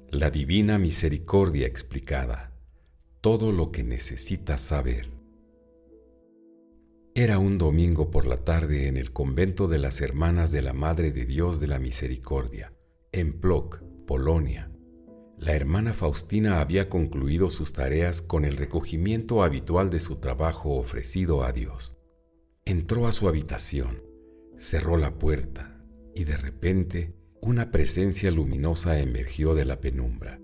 La Divina Misericordia explicada. Todo lo que necesitas saber. Era un domingo por la tarde en el convento de las Hermanas de la Madre de Dios de la Misericordia, en Płock, Polonia. La hermana Faustina había concluido sus tareas con el recogimiento habitual de su trabajo ofrecido a Dios. Entró a su habitación, cerró la puerta y de repente una presencia luminosa emergió de la penumbra.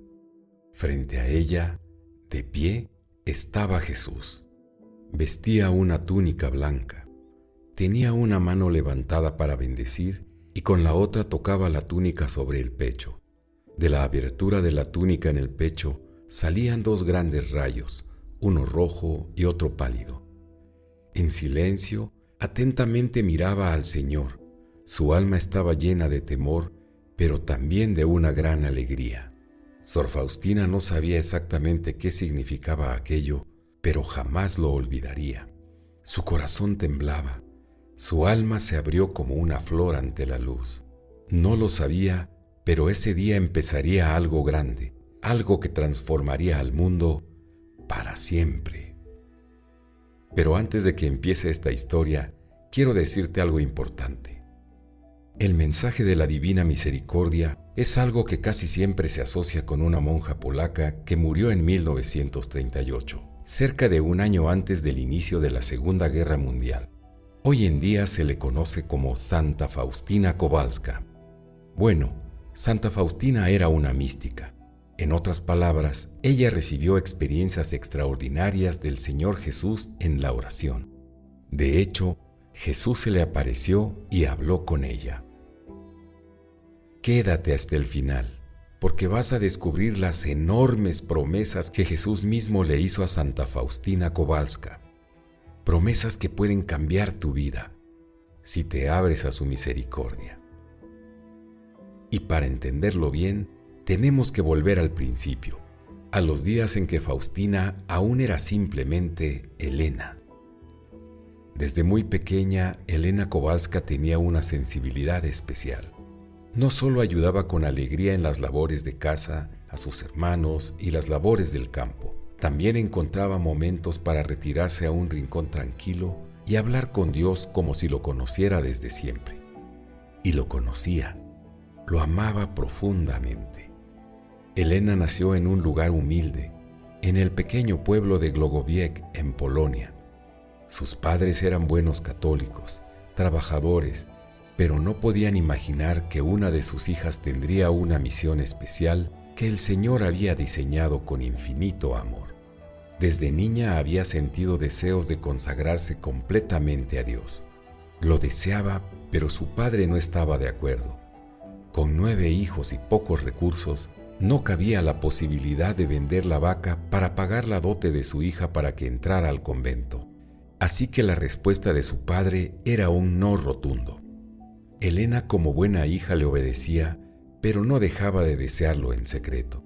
Frente a ella, de pie, estaba Jesús. Vestía una túnica blanca. Tenía una mano levantada para bendecir y con la otra tocaba la túnica sobre el pecho. De la abertura de la túnica en el pecho salían dos grandes rayos, uno rojo y otro pálido. En silencio, atentamente miraba al Señor. Su alma estaba llena de temor, pero también de una gran alegría. Sor Faustina no sabía exactamente qué significaba aquello, pero jamás lo olvidaría. Su corazón temblaba, su alma se abrió como una flor ante la luz. No lo sabía, pero ese día empezaría algo grande, algo que transformaría al mundo para siempre. Pero antes de que empiece esta historia, quiero decirte algo importante. El mensaje de la Divina Misericordia es algo que casi siempre se asocia con una monja polaca que murió en 1938, cerca de un año antes del inicio de la Segunda Guerra Mundial. Hoy en día se le conoce como Santa Faustina Kowalska. Bueno, Santa Faustina era una mística. En otras palabras, ella recibió experiencias extraordinarias del Señor Jesús en la oración. De hecho, Jesús se le apareció y habló con ella. Quédate hasta el final, porque vas a descubrir las enormes promesas que Jesús mismo le hizo a Santa Faustina Kowalska. Promesas que pueden cambiar tu vida, si te abres a su misericordia. Y para entenderlo bien, tenemos que volver al principio, a los días en que Faustina aún era simplemente Elena. Desde muy pequeña, Elena Kowalska tenía una sensibilidad especial. No solo ayudaba con alegría en las labores de casa, a sus hermanos y las labores del campo, también encontraba momentos para retirarse a un rincón tranquilo y hablar con Dios como si lo conociera desde siempre. Y lo conocía. Lo amaba profundamente. Elena nació en un lugar humilde, en el pequeño pueblo de Głogowieck, en Polonia. Sus padres eran buenos católicos, trabajadores, pero no podían imaginar que una de sus hijas tendría una misión especial que el Señor había diseñado con infinito amor. Desde niña había sentido deseos de consagrarse completamente a Dios. Lo deseaba, pero su padre no estaba de acuerdo. Con 9 hijos y pocos recursos, no cabía la posibilidad de vender la vaca para pagar la dote de su hija para que entrara al convento. Así que la respuesta de su padre era un no rotundo. Elena, como buena hija, le obedecía, pero no dejaba de desearlo en secreto.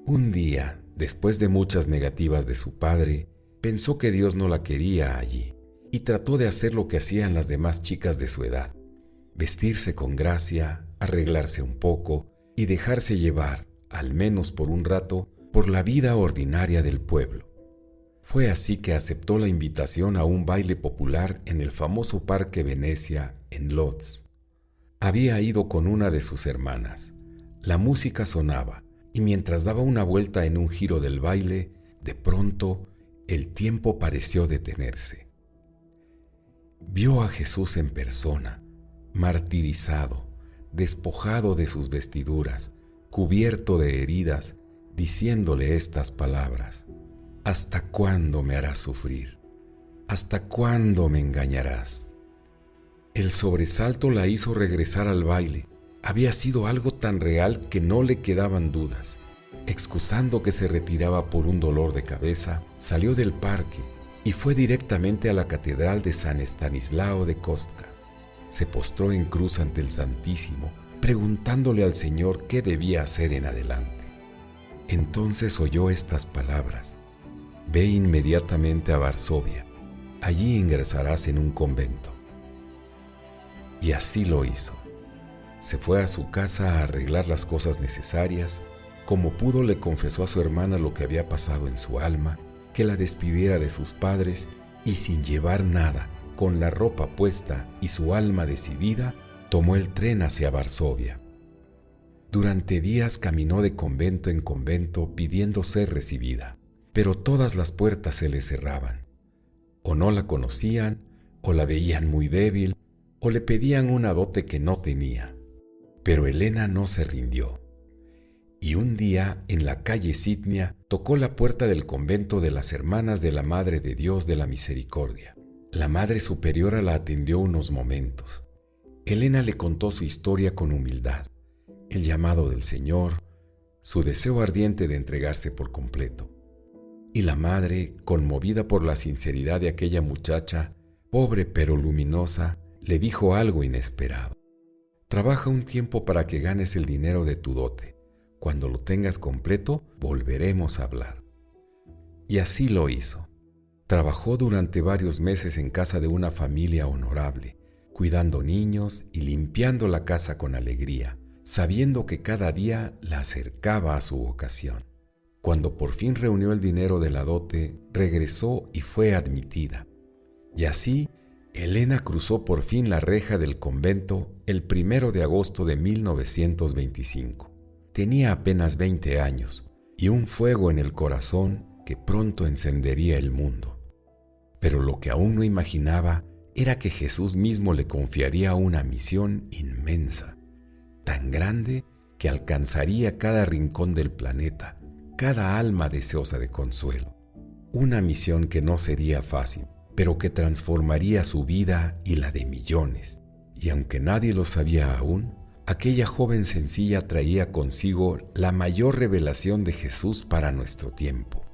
Un día, después de muchas negativas de su padre, pensó que Dios no la quería allí y trató de hacer lo que hacían las demás chicas de su edad: vestirse con gracia, arreglarse un poco y dejarse llevar, al menos por un rato, por la vida ordinaria del pueblo. Fue así que aceptó la invitación a un baile popular en el famoso Parque Venecia, en Łódź. Había ido con una de sus hermanas. La música sonaba, y mientras daba una vuelta en un giro del baile, de pronto el tiempo pareció detenerse. Vio a Jesús en persona, martirizado, despojado de sus vestiduras, cubierto de heridas, diciéndole estas palabras: ¿Hasta cuándo me harás sufrir? ¿Hasta cuándo me engañarás? El sobresalto la hizo regresar al baile. Había sido algo tan real que no le quedaban dudas. Excusando que se retiraba por un dolor de cabeza, salió del parque y fue directamente a la catedral de San Estanislao de Kostka. Se postró en cruz ante el Santísimo, preguntándole al Señor qué debía hacer en adelante. Entonces oyó estas palabras: Ve inmediatamente a Varsovia, allí ingresarás en un convento. Y así lo hizo. Se fue a su casa a arreglar las cosas necesarias, Como pudo, le confesó a su hermana lo que había pasado en su alma, que la despidiera de sus padres, y sin llevar nada, con la ropa puesta y su alma decidida, tomó el tren hacia Varsovia. Durante días caminó de convento en convento pidiendo ser recibida, pero todas las puertas se le cerraban. O no la conocían, o la veían muy débil, o le pedían una dote que no tenía. Pero Elena no se rindió. Y un día, en la calle Sitnia, tocó la puerta del convento de las Hermanas de la Madre de Dios de la Misericordia. La Madre Superiora la atendió unos momentos. Elena le contó su historia con humildad, el llamado del Señor, su deseo ardiente de entregarse por completo. Y la Madre, conmovida por la sinceridad de aquella muchacha, pobre pero luminosa, le dijo algo inesperado. Trabaja un tiempo para que ganes el dinero de tu dote. Cuando lo tengas completo, volveremos a hablar. Y así lo hizo. Trabajó durante varios meses en casa de una familia honorable, cuidando niños y limpiando la casa con alegría, sabiendo que cada día la acercaba a su vocación. Cuando por fin reunió el dinero de la dote, regresó y fue admitida. Y así, Elena cruzó por fin la reja del convento el 1 de agosto de 1925. Tenía apenas 20 años y un fuego en el corazón que pronto encendería el mundo. Pero lo que aún no imaginaba era que Jesús mismo le confiaría una misión inmensa, tan grande que alcanzaría cada rincón del planeta, cada alma deseosa de consuelo. Una misión que no sería fácil, pero que transformaría su vida y la de millones. Y aunque nadie lo sabía aún, aquella joven sencilla traía consigo la mayor revelación de Jesús para nuestro tiempo.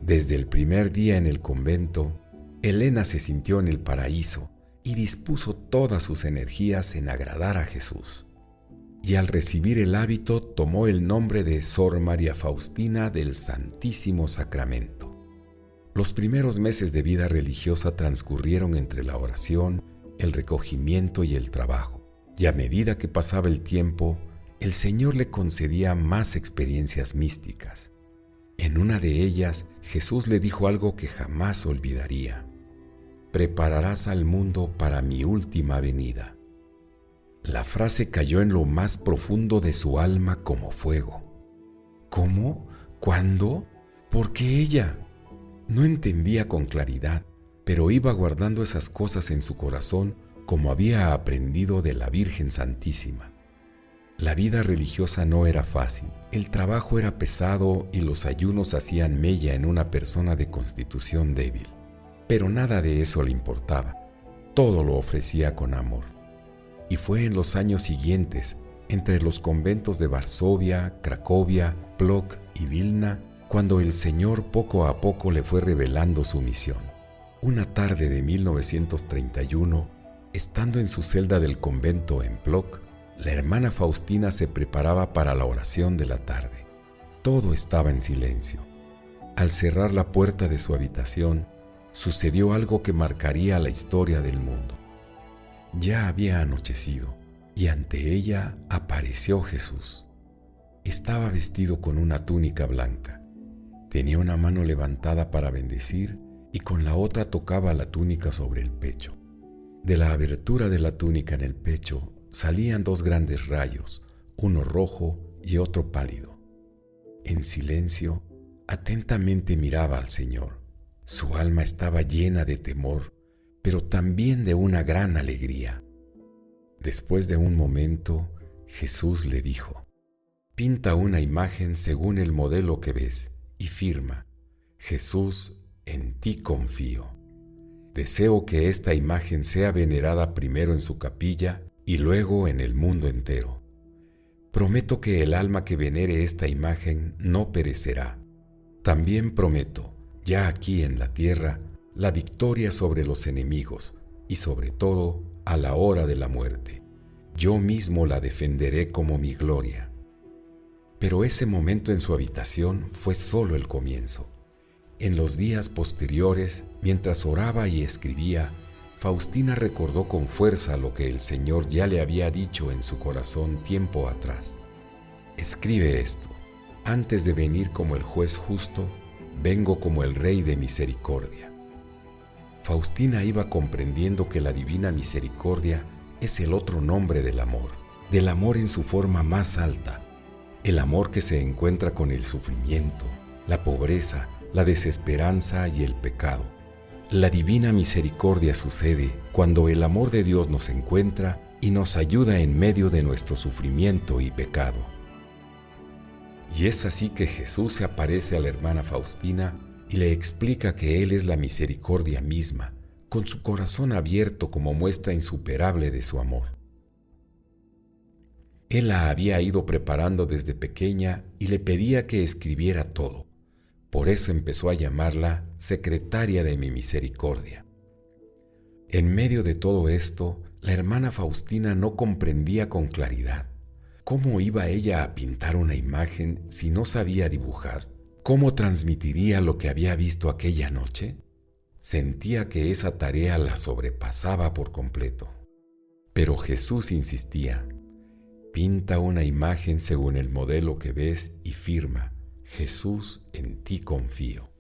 Desde el primer día en el convento, Elena se sintió en el paraíso y dispuso todas sus energías en agradar a Jesús. Y al recibir el hábito tomó el nombre de Sor María Faustina del Santísimo Sacramento. Los primeros meses de vida religiosa transcurrieron entre la oración, el recogimiento y el trabajo. Y a medida que pasaba el tiempo, el Señor le concedía más experiencias místicas. En una de ellas, Jesús le dijo algo que jamás olvidaría: «Prepararás al mundo para mi última venida». La frase cayó en lo más profundo de su alma como fuego. ¿Cómo? ¿Cuándo? ¿Por qué ella? No entendía con claridad, pero iba guardando esas cosas en su corazón como había aprendido de la Virgen Santísima. La vida religiosa no era fácil, el trabajo era pesado y los ayunos hacían mella en una persona de constitución débil. Pero nada de eso le importaba, todo lo ofrecía con amor. Y fue en los años siguientes, entre los conventos de Varsovia, Cracovia, Plock y Vilna, cuando el Señor poco a poco le fue revelando su misión. Una tarde de 1931, estando en su celda del convento en Plock, la hermana Faustina se preparaba para la oración de la tarde. Todo estaba en silencio. Al cerrar la puerta de su habitación, sucedió algo que marcaría la historia del mundo. Ya había anochecido y ante ella apareció Jesús. Estaba vestido con una túnica blanca. Tenía una mano levantada para bendecir y con la otra tocaba la túnica sobre el pecho. De la abertura de la túnica en el pecho salían dos grandes rayos, uno rojo y otro pálido. En silencio, atentamente miraba al Señor. Su alma estaba llena de temor, pero también de una gran alegría. Después de un momento, Jesús le dijo: «Pinta una imagen según el modelo que ves y firma: Jesús, en ti confío. Deseo que esta imagen sea venerada primero en su capilla y luego en el mundo entero. Prometo que el alma que venere esta imagen no perecerá. También prometo, ya aquí en la tierra, la victoria sobre los enemigos y sobre todo a la hora de la muerte. Yo mismo la defenderé como mi gloria». Pero ese momento en su habitación fue solo el comienzo. En los días posteriores, mientras oraba y escribía, Faustina recordó con fuerza lo que el Señor ya le había dicho en su corazón tiempo atrás. «Escribe esto, Antes de venir como el juez justo, vengo como el Rey de misericordia. Faustina iba comprendiendo que la divina misericordia es el otro nombre del amor en su forma más alta, el amor que se encuentra con el sufrimiento, la pobreza, la desesperanza y el pecado. La divina misericordia sucede cuando el amor de Dios nos encuentra y nos ayuda en medio de nuestro sufrimiento y pecado. Y es así que Jesús se aparece a la hermana Faustina y le explica que Él es la misericordia misma, con su corazón abierto como muestra insuperable de su amor. Él la había ido preparando desde pequeña y le pedía que escribiera todo. Por eso empezó a llamarla secretaria de mi misericordia. En medio de todo esto, la hermana Faustina no comprendía con claridad. ¿Cómo iba ella a pintar una imagen si no sabía dibujar? ¿Cómo transmitiría lo que había visto aquella noche? Sentía que esa tarea la sobrepasaba por completo. Pero Jesús insistía: pinta una imagen según el modelo que ves y firma: Jesús, en ti confío.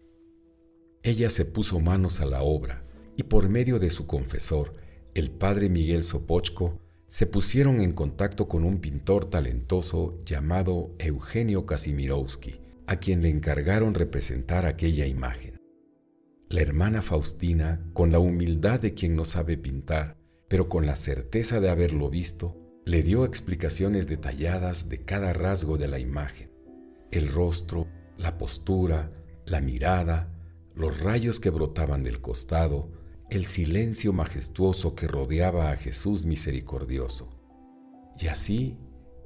Ella se puso manos a la obra y por medio de su confesor, el padre Miguel Sopochko, se pusieron en contacto con un pintor talentoso llamado Eugenio Kazimierowski, a quien le encargaron representar aquella imagen. La hermana Faustina, con la humildad de quien no sabe pintar, pero con la certeza de haberlo visto, le dio explicaciones detalladas de cada rasgo de la imagen: el rostro, la postura, la mirada, los rayos que brotaban del costado, el silencio majestuoso que rodeaba a Jesús misericordioso. Y así,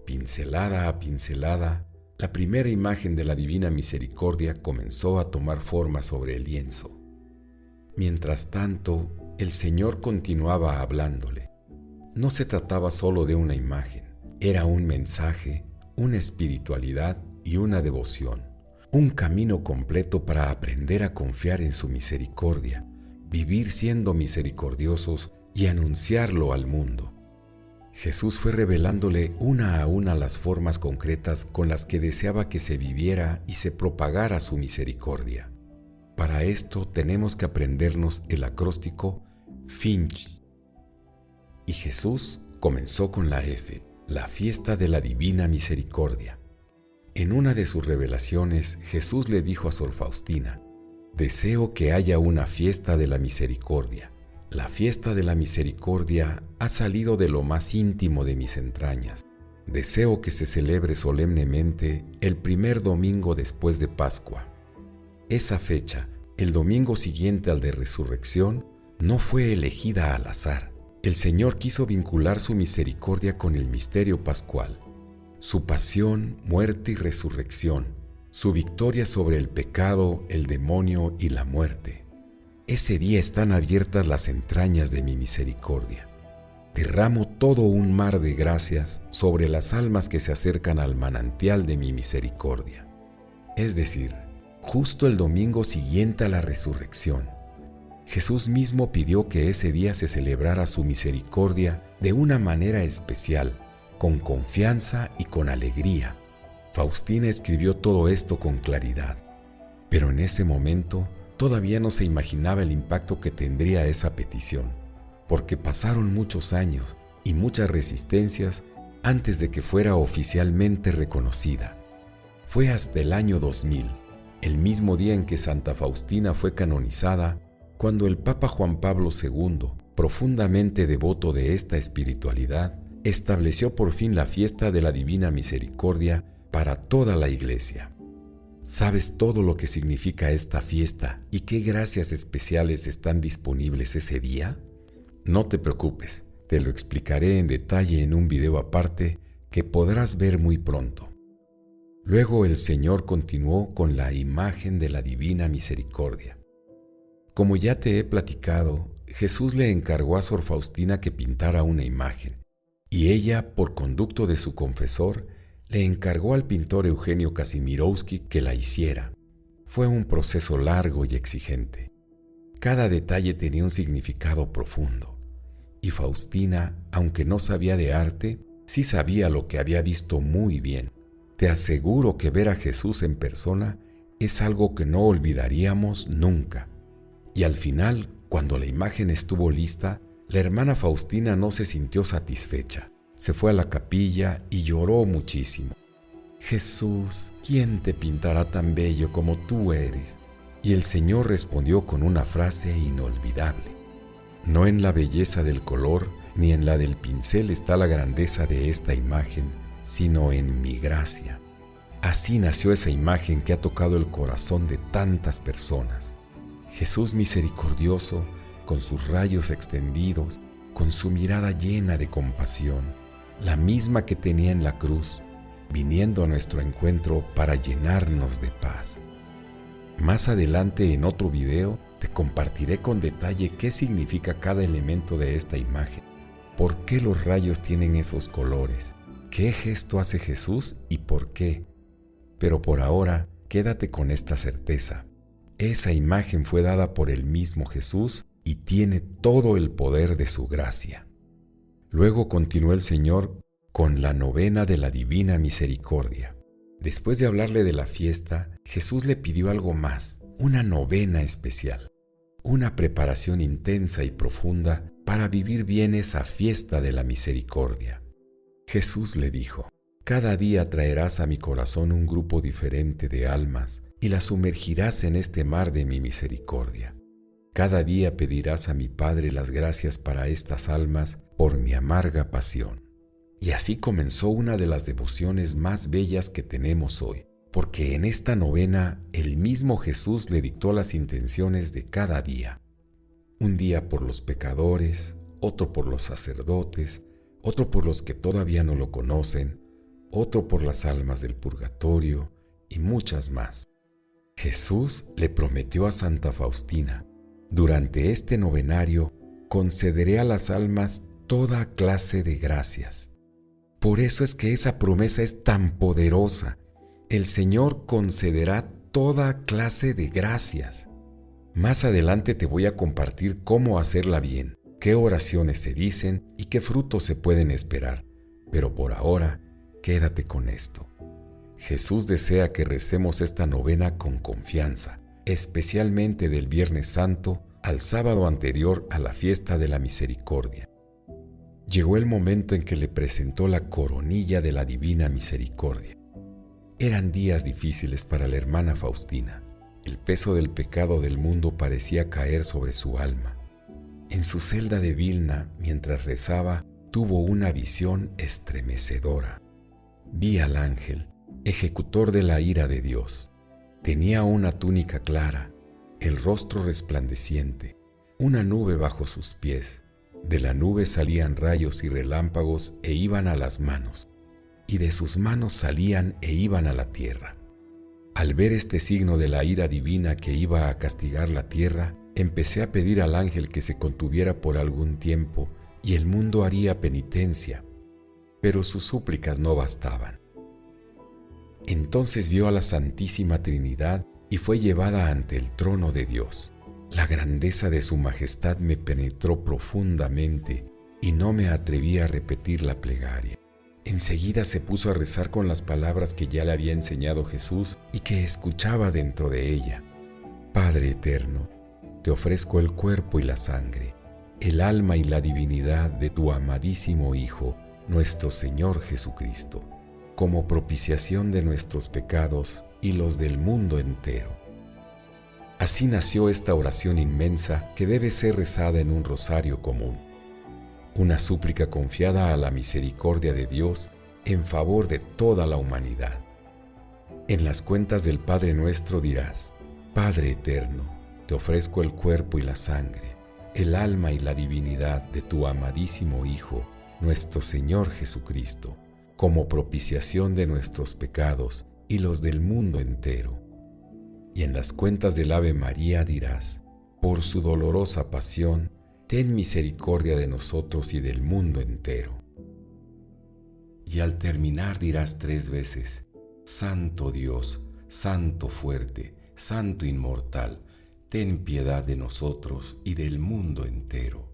pincelada a pincelada, la primera imagen de la divina misericordia comenzó a tomar forma sobre el lienzo. Mientras tanto, el Señor continuaba hablándole. No se trataba solo de una imagen, era un mensaje, una espiritualidad y una devoción, un camino completo para aprender a confiar en su misericordia, vivir siendo misericordiosos y anunciarlo al mundo. Jesús fue revelándole una a una las formas concretas con las que deseaba que se viviera y se propagara su misericordia. Para esto tenemos que aprendernos el acróstico FINCH. Y Jesús comenzó con la F, la fiesta de la Divina Misericordia. En una de sus revelaciones, Jesús le dijo a Sor Faustina: deseo que haya una fiesta de la misericordia. La fiesta de la misericordia ha salido de lo más íntimo de mis entrañas. Deseo que se celebre solemnemente el primer domingo después de Pascua. Esa fecha, el domingo siguiente al de Resurrección, no fue elegida al azar. El Señor quiso vincular su misericordia con el misterio pascual, su pasión, muerte y resurrección, su victoria sobre el pecado, el demonio y la muerte. Ese día están abiertas las entrañas de mi misericordia. Derramo todo un mar de gracias sobre las almas que se acercan al manantial de mi misericordia. Es decir, justo el domingo siguiente a la resurrección, Jesús mismo pidió que ese día se celebrara su misericordia de una manera especial, con confianza y con alegría. Faustina escribió todo esto con claridad, pero en ese momento todavía no se imaginaba el impacto que tendría esa petición, porque pasaron muchos años y muchas resistencias antes de que fuera oficialmente reconocida. Fue hasta el año 2000, el mismo día en que Santa Faustina fue canonizada, cuando el Papa Juan Pablo II, profundamente devoto de esta espiritualidad, estableció por fin la fiesta de la Divina Misericordia para toda la Iglesia. ¿Sabes todo lo que significa esta fiesta y qué gracias especiales están disponibles ese día? No te preocupes, te lo explicaré en detalle en un video aparte que podrás ver muy pronto. Luego el Señor continuó con la imagen de la Divina Misericordia. Como ya te he platicado, Jesús le encargó a Sor Faustina que pintara una imagen, y ella, por conducto de su confesor, le encargó al pintor Eugenio Kazimierowski que la hiciera. Fue un proceso largo y exigente. Cada detalle tenía un significado profundo, y Faustina, aunque no sabía de arte, sí sabía lo que había visto muy bien. Te aseguro que ver a Jesús en persona es algo que no olvidaríamos nunca. Y al final, cuando la imagen estuvo lista, la hermana Faustina no se sintió satisfecha. Se fue a la capilla y lloró muchísimo. Jesús, ¿quién te pintará tan bello como tú eres? Y el Señor respondió con una frase inolvidable. No en la belleza del color ni en la del pincel está la grandeza de esta imagen, sino en mi gracia. Así nació esa imagen que ha tocado el corazón de tantas personas. Jesús misericordioso, con sus rayos extendidos, con su mirada llena de compasión, la misma que tenía en la cruz, viniendo a nuestro encuentro para llenarnos de paz. Más adelante en otro video te compartiré con detalle qué significa cada elemento de esta imagen, por qué los rayos tienen esos colores, qué gesto hace Jesús y por qué. Pero por ahora, quédate con esta certeza. Esa imagen fue dada por el mismo Jesús y tiene todo el poder de su gracia. Luego continuó el Señor con la novena de la Divina Misericordia. Después de hablarle de la fiesta, Jesús le pidió algo más, una novena especial, una preparación intensa y profunda para vivir bien esa fiesta de la misericordia. Jesús le dijo: cada día traerás a mi corazón un grupo diferente de almas y las sumergirás en este mar de mi misericordia. Cada día pedirás a mi Padre las gracias para estas almas por mi amarga pasión. Y así comenzó una de las devociones más bellas que tenemos hoy, porque en esta novena el mismo Jesús le dictó las intenciones de cada día. Un día por los pecadores, otro por los sacerdotes, otro por los que todavía no lo conocen, otro por las almas del purgatorio y muchas más. Jesús le prometió a Santa Faustina: durante este novenario concederé a las almas toda clase de gracias. Por eso es que esa promesa es tan poderosa. El Señor concederá toda clase de gracias. Más adelante te voy a compartir cómo hacerla bien, qué oraciones se dicen y qué frutos se pueden esperar. Pero por ahora, quédate con esto. Jesús desea que recemos esta novena con confianza, especialmente del Viernes Santo al sábado anterior a la fiesta de la misericordia. Llegó el momento en que le presentó la coronilla de la Divina Misericordia. Eran días difíciles para la hermana Faustina. El peso del pecado del mundo parecía caer sobre su alma. En su celda de Vilna, mientras rezaba, tuvo una visión estremecedora. Vi al ángel, ejecutor de la ira de Dios. Tenía una túnica clara, el rostro resplandeciente, una nube bajo sus pies. De la nube salían rayos y relámpagos e iban a las manos, y de sus manos salían e iban a la tierra. Al ver este signo de la ira divina que iba a castigar la tierra, empecé a pedir al ángel que se contuviera por algún tiempo y el mundo haría penitencia, pero sus súplicas no bastaban. Entonces vio a la Santísima Trinidad y fue llevada ante el trono de Dios. La grandeza de su majestad me penetró profundamente y no me atreví a repetir la plegaria. Enseguida se puso a rezar con las palabras que ya le había enseñado Jesús y que escuchaba dentro de ella. Padre eterno, te ofrezco el cuerpo y la sangre, el alma y la divinidad de tu amadísimo Hijo, nuestro Señor Jesucristo, como propiciación de nuestros pecados y los del mundo entero. Así nació esta oración inmensa que debe ser rezada en un rosario común. Una súplica confiada a la misericordia de Dios en favor de toda la humanidad. En las cuentas del Padre Nuestro dirás: Padre eterno, te ofrezco el cuerpo y la sangre, el alma y la divinidad de tu amadísimo Hijo, nuestro Señor Jesucristo, como propiciación de nuestros pecados y los del mundo entero. Y en las cuentas del Ave María dirás: por su dolorosa pasión, ten misericordia de nosotros y del mundo entero. Y al terminar dirás 3 veces: Santo Dios, Santo fuerte, Santo inmortal, ten piedad de nosotros y del mundo entero.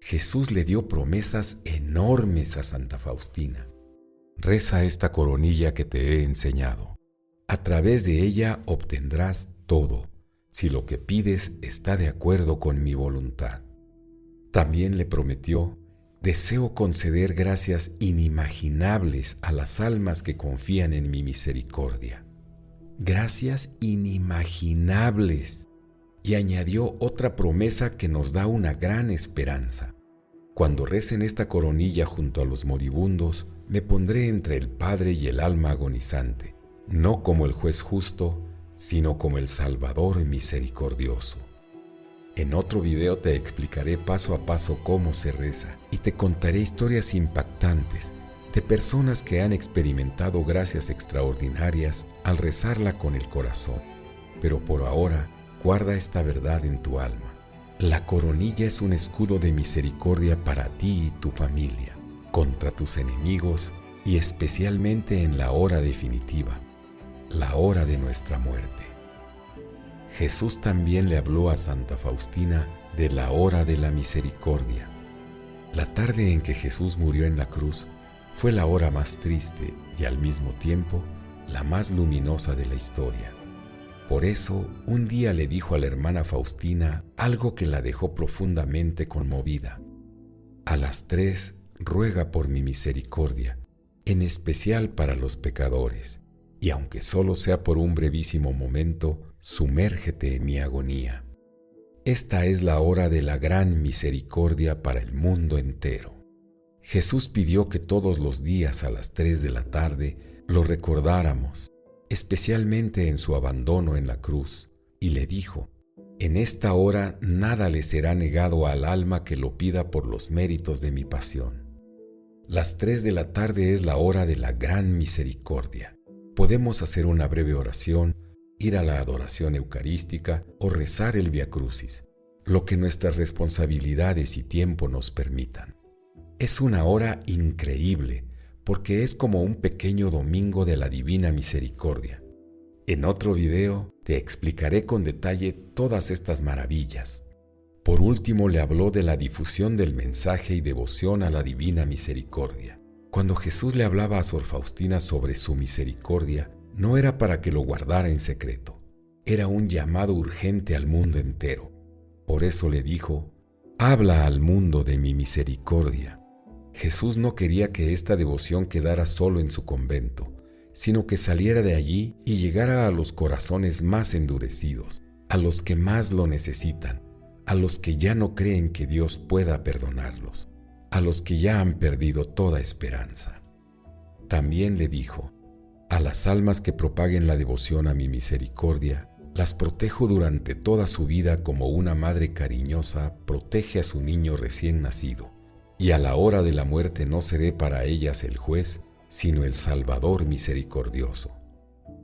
Jesús le dio promesas enormes a Santa Faustina. Reza esta coronilla que te he enseñado. A través de ella obtendrás todo, si lo que pides está de acuerdo con mi voluntad. También le prometió: deseo conceder gracias inimaginables a las almas que confían en mi misericordia. Gracias inimaginables. Y añadió otra promesa que nos da una gran esperanza. Cuando recen esta coronilla junto a los moribundos, me pondré entre el Padre y el alma agonizante, no como el juez justo, sino como el Salvador misericordioso. En otro video te explicaré paso a paso cómo se reza y te contaré historias impactantes de personas que han experimentado gracias extraordinarias al rezarla con el corazón. Pero por ahora, guarda esta verdad en tu alma. La coronilla es un escudo de misericordia para ti y tu familia, contra tus enemigos y especialmente en la hora definitiva, la hora de nuestra muerte. Jesús también le habló a Santa Faustina de la hora de la misericordia. La tarde en que Jesús murió en la cruz fue la hora más triste y al mismo tiempo la más luminosa de la historia. Por eso, un día le dijo a la hermana Faustina algo que la dejó profundamente conmovida. A las 3 ruega por mi misericordia, en especial para los pecadores, y aunque solo sea por un brevísimo momento, sumérgete en mi agonía. Esta es la hora de la gran misericordia para el mundo entero. Jesús pidió que todos los días a las 3 de la tarde lo recordáramos, especialmente en su abandono en la cruz, y le dijo: en esta hora nada le será negado al alma que lo pida por los méritos de mi pasión. Las 3 de la tarde es la hora de la gran misericordia. Podemos hacer una breve oración, ir a la adoración eucarística o rezar el Vía Crucis, lo que nuestras responsabilidades y tiempo nos permitan. Es una hora increíble, porque es como un pequeño domingo de la Divina Misericordia. En otro video te explicaré con detalle todas estas maravillas. Por último, le habló de la difusión del mensaje y devoción a la Divina Misericordia. Cuando Jesús le hablaba a Sor Faustina sobre su misericordia, no era para que lo guardara en secreto, era un llamado urgente al mundo entero. Por eso le dijo: habla al mundo de mi misericordia. Jesús no quería que esta devoción quedara solo en su convento, sino que saliera de allí y llegara a los corazones más endurecidos, a los que más lo necesitan, a los que ya no creen que Dios pueda perdonarlos, a los que ya han perdido toda esperanza. También le dijo: a las almas que propaguen la devoción a mi misericordia, las protejo durante toda su vida como una madre cariñosa protege a su niño recién nacido. Y a la hora de la muerte no seré para ellas el juez, sino el Salvador misericordioso.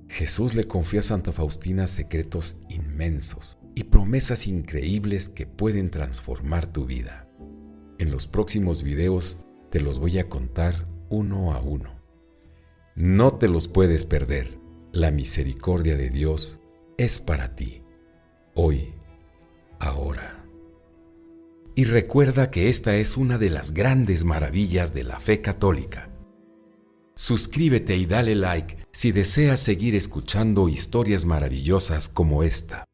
Jesús le confió a Santa Faustina secretos inmensos y promesas increíbles que pueden transformar tu vida. En los próximos videos te los voy a contar uno a uno. No te los puedes perder. La misericordia de Dios es para ti, hoy, ahora. Y recuerda que esta es una de las grandes maravillas de la fe católica. Suscríbete y dale like si deseas seguir escuchando historias maravillosas como esta.